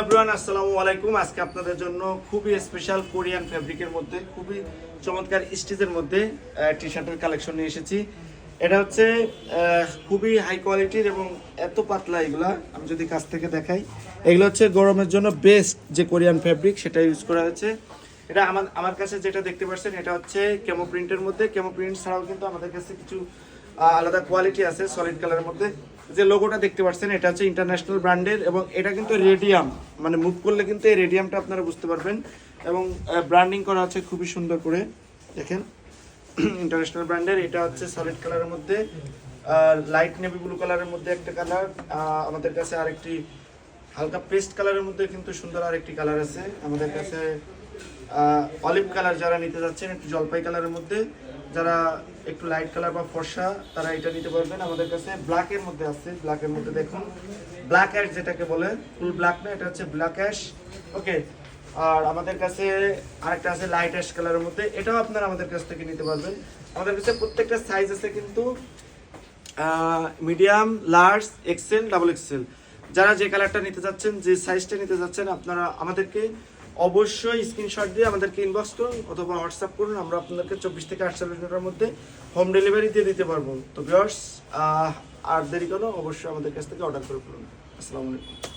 Everyone আসসালামু আলাইকুম। আজকে আপনাদের জন্য খুবই স্পেশাল কোরিয়ান ফ্যাব্রিকের মধ্যে খুবই চমৎকার স্টিচের মধ্যে টি শার্টের কালেকশন নিয়ে এসেছি। এটা হচ্ছে খুবই হাই কোয়ালিটির এবং এত পাতলা, এগুলা আমি যদি কাছ থেকে দেখাই, এগুলো হচ্ছে গরমের জন্য বেস্ট যে কোরিয়ান ফ্যাব্রিক সেটা ইউজ করা হয়েছে। এটা আমার কাছে যেটা দেখতে পাচ্ছেন এটা হচ্ছে কেমো প্রিন্টের মধ্যে। কেমো প্রিন্ট ছাড়াও কিন্তু আমাদের কাছে কিছু আলাদা কোয়ালিটি আছে সলিড কালারের মধ্যে। যে লোগোটা দেখতে পাচ্ছেন এটা হচ্ছে ইন্টারন্যাশনাল ব্র্যান্ডের এবং এটা কিন্তু রেডিয়াম, মানে মুভ করলে কিন্তু এই রেডিয়ামটা আপনারা বুঝতে পারবেন এবং ব্র্যান্ডিং করা হচ্ছে খুবই সুন্দর করে। দেখেন ইন্টারন্যাশনাল ব্র্যান্ডের, এটা হচ্ছে সলিড কালারের মধ্যে, লাইট নেভি ব্লু কালারের মধ্যে একটা কালার, আমাদের কাছে আরেকটি হালকা পেস্ট কালারের মধ্যে কিন্তু সুন্দর আরেকটি কালার আছে আমাদের কাছে। অলিভ কালার যারা নিতে যাচ্ছেন, একটু জলপাই কালারের মধ্যে, যারা একটু লাইট কালার বা ফর্সা তারা এটা নিতে পারবেন। আমাদের কাছে ব্ল্যাকের মধ্যে আছে, ব্ল্যাকের মধ্যে দেখুন ব্ল্যাক অ্যাশ যেটাকে বলে, ফুল ব্ল্যাক না, এটা হচ্ছে ব্ল্যাক অ্যাশ। ওকে, আর আমাদের কাছে আরেকটা আছে লাইট অ্যাশ কালারের মধ্যে, এটাও আপনারা আমাদের কাছ থেকে নিতে পারবেন। আমাদের কাছে প্রত্যেকটা সাইজ আছে কিন্তু medium, large, XL, double XL. যারা যে কালারটা নিতে যাচ্ছেন, যে সাইজটা নিতে যাচ্ছেন, আপনারা আমাদেরকে অবশ্যই স্ক্রিনশট দিয়ে আমাদেরকে ইনবক্স করুন অথবা হোয়াটসঅ্যাপ করুন। আমরা আপনাদেরকে 24 থেকে 48 ঘন্টার মধ্যে হোম ডেলিভারি দিয়ে দিতে পারবো। তো ভিউয়ার্স, আর দেরি করো, অবশ্যই আমাদের কাছ থেকে অর্ডার করে ফেলুন। আসসালামু আলাইকুম।